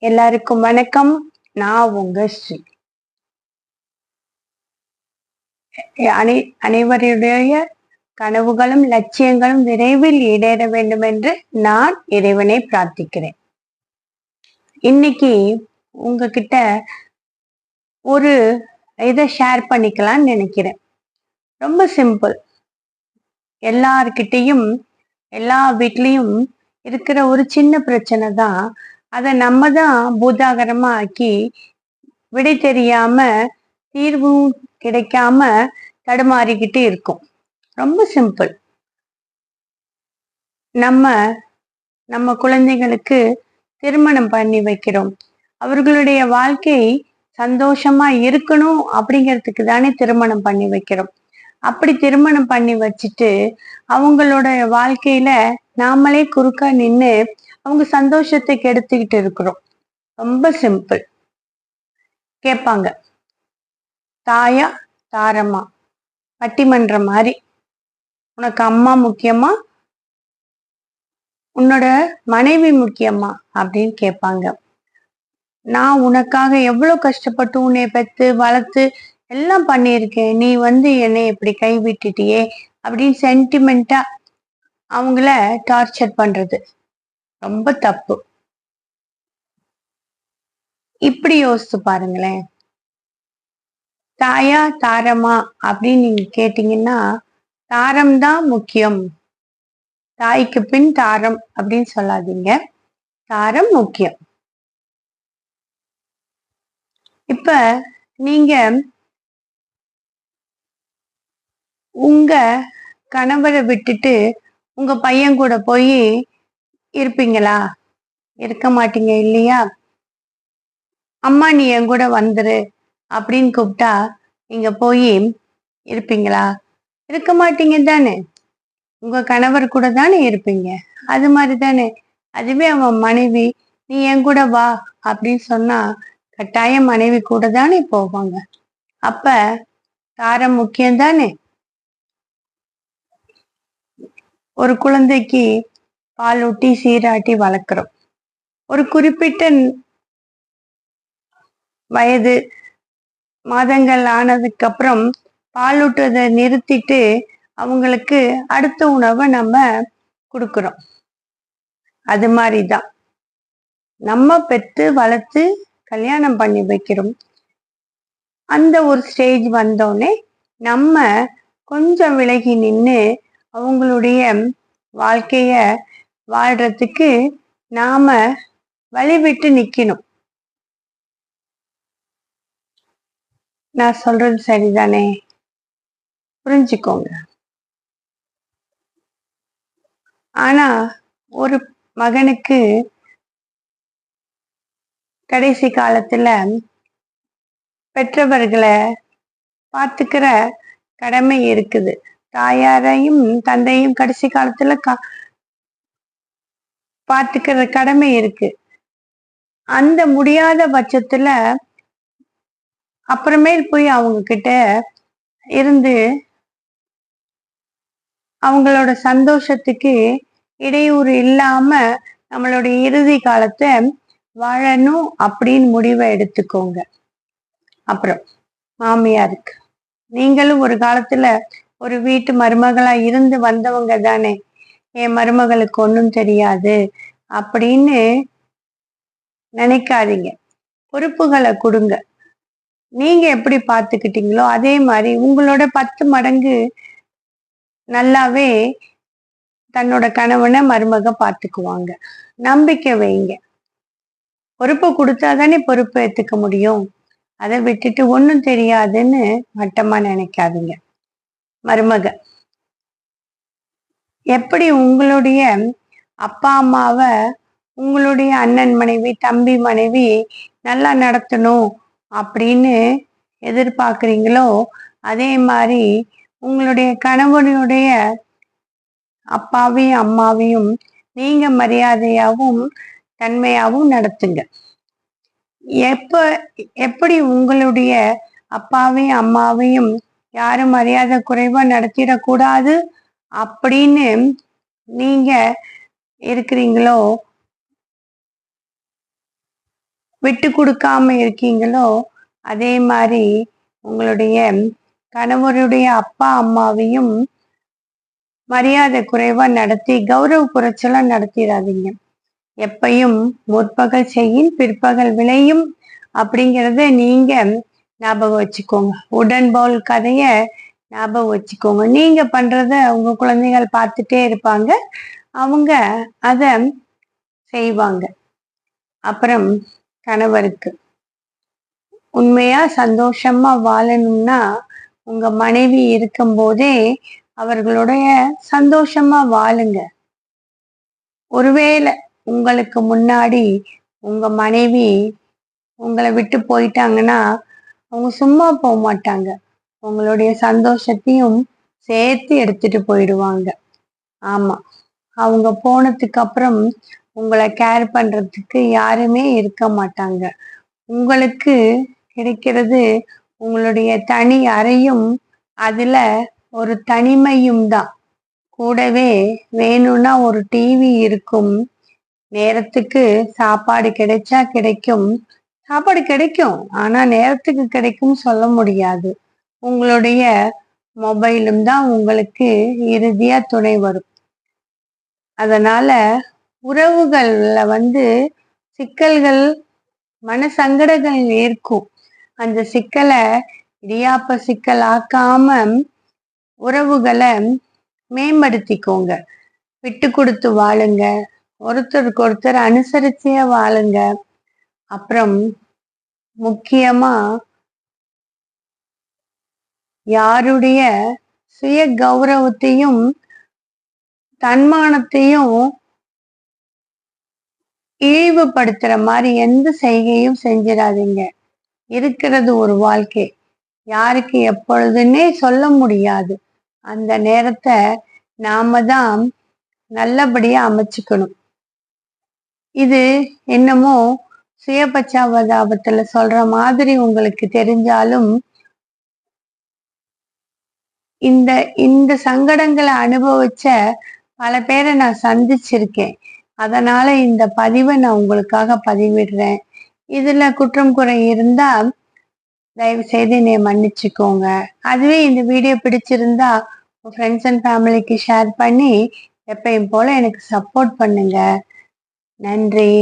எல்லாருக்கும் வணக்கம். நான் உங்க ஸ்ரீ. அனைவருடைய கனவுகளும் லட்சியங்களும் விரைவில் ஈடேற வேண்டும் என்று நான் இறைவனை பிரார்த்திக்கிறேன். இன்னைக்கு உங்ககிட்ட ஒரு இதை ஷேர் பண்ணிக்கலாம்னு நினைக்கிறேன். ரொம்ப சிம்பிள். எல்லார்கிட்டையும் எல்லா வீட்லயும் இருக்கிற ஒரு சின்ன பிரச்சனை தான். அதை நம்ம தான் பூதாகரமா ஆக்கி விடை தெரியாம தீர்வும் கிடைக்காம தடுமாறிக்கிட்டு இருக்கும். ரொம்ப சிம்பிள். நம்ம குழந்தைகளுக்கு திருமணம் பண்ணி வைக்கிறோம். அவர்களுடைய வாழ்க்கை சந்தோஷமா இருக்கணும் அப்படிங்கிறதுக்கு தானே திருமணம் பண்ணி வைக்கிறோம். அப்படி திருமணம் பண்ணி வச்சுட்டு அவங்களோட வாழ்க்கையில நாமளே குறுக்கா நின்று அவங்க சந்தோஷத்தை கெடுத்துக்கிட்டு இருக்கிறோம். ரொம்ப சிம்பிள். கேட்பாங்க, தாயா தாரம்மா, பட்டிமன்றம் மாதிரி, உனக்கு அம்மா முக்கியமா உன்னோட மனைவி முக்கியமா அப்படின்னு கேட்பாங்க. நான் உனக்காக எவ்வளவு கஷ்டப்பட்டு உன்னை பெத்து வளர்த்து எல்லாம் பண்ணியிருக்கேன், நீ என்னை இப்படி கைவிட்டுட்டியே அப்படின்னு சென்டிமெண்டா அவங்கள டார்ச்சர் பண்றது ரொம்ப தப்பு. இப்படி யோசிச்சு பாருங்களேன். தாயா தாரமா அப்படின்னு நீங்க கேட்டீங்கன்னா, தாரம் தான் முக்கியம், தாய்க்கு பின் தாரம் அப்படின்னு சொல்லாதீங்க. தாரம் முக்கியம். இப்ப நீங்க உங்க கணவரை விட்டுட்டு உங்க பையன் கூட போய் இருப்பீங்களா? இருக்க மாட்டீங்க இல்லையா? அம்மா நீ என் கூட வந்துரு அப்படின்னு கூப்பிட்டா நீங்க போய் இருப்பீங்களா? இருக்க மாட்டீங்க தானே. உங்க கணவர் கூட தானே இருப்பீங்க. அது மாதிரி தானே. அதுவே அவன் மனைவி நீ என் கூட வா அப்படின்னு சொன்னா கட்டாயம் மனைவி கூட தானே போவாங்க. அப்ப தாரம் முக்கியம் தானே. ஒரு குழந்தைக்கு பால் ஊட்டி சீராட்டி வளர்க்குறோம். ஒரு குறிப்பிட்ட வயது மாதங்கள் ஆனதுக்கு அப்புறம் பாலூட்டுவதை நிறுத்திட்டு அவங்களுக்கு அடுத்த உணவை நம்ம கொடுக்குறோம். அது மாதிரிதான் நம்ம பெற்று வளர்த்து கல்யாணம் பண்ணி வைக்கிறோம். அந்த ஒரு ஸ்டேஜ் வந்தோடனே நம்ம கொஞ்சம் விலகி நின்று அவங்களுடைய வாழ்க்கைய வாழ்றதுக்கு நாம வழிவிட்டு நிக்கணும். நான் சொல்றது சரிதானே? புரிஞ்சுக்கோங்க. ஆனா ஒரு மகனுக்கு கடைசி காலத்துல பெற்றவர்களை பார்த்துக்கிற கடமை இருக்குது. தாயாரையும் தந்தையும் கடைசி காலத்துல பார்த்துக்கிற கடமை இருக்கு. அந்த முடியாத பட்சத்துல அப்புறமேல் போய் அவங்க கிட்ட இருந்து அவங்களோட சந்தோஷத்துக்கு இடையூறு இல்லாம நம்மளுடைய இறுதி காலத்தை வாழணும் அப்படின்னு முடிவை எடுத்துக்கோங்க. அப்புறம் மாமியாருக்கு நீங்களும் ஒரு காலத்துல ஒரு வீட்டு மருமகளா இருந்து வந்தவங்க தானே. என் மருமகளுக்கு ஒன்றும் தெரியாது அப்படின்னு நினைக்காதீங்க. பொறுப்புகளை கொடுங்க. நீங்க எப்படி பார்த்துக்கிட்டீங்களோ அதே மாதிரி உங்களோட 10 மடங்கு நல்லாவே தன்னோட கணவனை மருமக பார்த்துக்குவாங்க. நம்பிக்கை வைங்க. பொறுப்பு கொடுத்தாதானே பொறுப்பு ஏத்துக்க முடியும். அதை விட்டுட்டு ஒன்றும் தெரியாதுன்னு மட்டமா நினைக்காதீங்க. மருமக எப்படி உங்களுடைய அப்பா அம்மாவை உங்களுடைய அண்ணன் மனைவி தம்பி மனைவி நல்லா நடத்தணும் அப்படின்னு எதிர்பார்க்குறீங்களோ அதே மாதிரி உங்களுடைய கணவனுடைய அப்பாவையும் அம்மாவையும் நீங்க மரியாதையாவும் தன்மையாவும் நடத்துங்க. எப்படி உங்களுடைய அப்பாவையும் அம்மாவையும் யாரும் மரியாதை குறைவா நடத்திடக்கூடாது அப்படின்னு நீங்க இருக்கிறீங்களோ விட்டு கொடுக்காம இருக்கீங்களோ அதே மாதிரி உங்களுடைய கணவருடைய அப்பா அம்மாவையும் மரியாதை குறைவா நடத்தி கௌரவ குறைச்சலா நடத்திடாதீங்க. எப்பையும் முற்பகல் செய்யின் பிற்பகல் விளையும் அப்படிங்கிறத நீங்க ஞாபகம் வச்சுக்கோங்க. உடன்போல் கதைய ஞாபகம் வச்சுக்கோங்க. நீங்க பண்றத உங்க குழந்தைகள் பார்த்துட்டே இருப்பாங்க, அவங்க அத செய்வாங்க. அப்புறம் கணவருக்கு உண்மையா சந்தோஷமா வாழணும்னா உங்க மனைவி இருக்கும் போதே அவர்களுடைய சந்தோஷமா வாழுங்க. ஒருவேளை உங்களுக்கு முன்னாடி உங்க மனைவி உங்களை விட்டு போயிட்டாங்கன்னா அவங்க சும்மா போக மாட்டாங்க, உங்களுடைய சந்தோஷத்தையும் சேர்த்து எடுத்துட்டு போயிடுவாங்க. ஆமா, அவங்க போனதுக்கு அப்புறம் உங்களை கேர் பண்றதுக்கு யாருமே இருக்க மாட்டாங்க. உங்களுக்கு கிடைக்கிறது உங்களுடைய தனி அறையும் அதுல ஒரு தனிமையும் தான். கூடவே வேணும்னா ஒரு டிவி இருக்கும். நேரத்துக்கு சாப்பாடு கிடைச்சா கிடைக்கும், சாப்பாடு கிடைக்கும், ஆனா நேரத்துக்கு கிடைக்கும் சொல்ல முடியாது. உங்களுடைய மொபைலும் தான் உங்களுக்கு இறுதியா துணை வரும். அதனால உறவுகள்ல சிக்கல்கள் மன சங்கடங்கள் இருக்கும். அந்த சிக்கலை இடியாப்ப சிக்கல் ஆக்காம உறவுகளை மேம்படுத்திக்கோங்க. விட்டு கொடுத்து வாழுங்க, ஒருத்தருக்கு ஒருத்தர் அனுசரிச்சே வாழுங்க. அப்புறம் முக்கியமா யாருடைய சுய கௌரவத்தையும் தன்மானத்தையும் இழிவுபடுத்துற மாதிரி எந்த செய்கையும் செஞ்சிடாதீங்க. இருக்கிறது ஒரு வாழ்க்கை, யாருக்கு எப்பொழுதுன்னே சொல்ல முடியாது. அந்த நேரத்தை நாம தான் நல்லபடியா அமைச்சுக்கணும். இது என்னமோ சுயபச்சாவதாபத்துல சொல்ற மாதிரி உங்களுக்கு தெரிஞ்சாலும் இந்த இந்த சங்கடங்களை அனுபவிச்ச பல பேரை நான் சந்திச்சிருக்கேன். அதனால இந்த பதிவை நான் உங்களுக்காக பதிவிடுறேன். இதுல குற்றம் குறை இருந்தா தயவு செய்து என்னை மன்னிச்சுக்கோங்க. அதுவே இந்த வீடியோ பிடிச்சிருந்தா உங்க ஃப்ரெண்ட்ஸ் அண்ட் ஃபேமிலிக்கு ஷேர் பண்ணி எப்பயும் போல எனக்கு சப்போர்ட் பண்ணுங்க. நன்றி.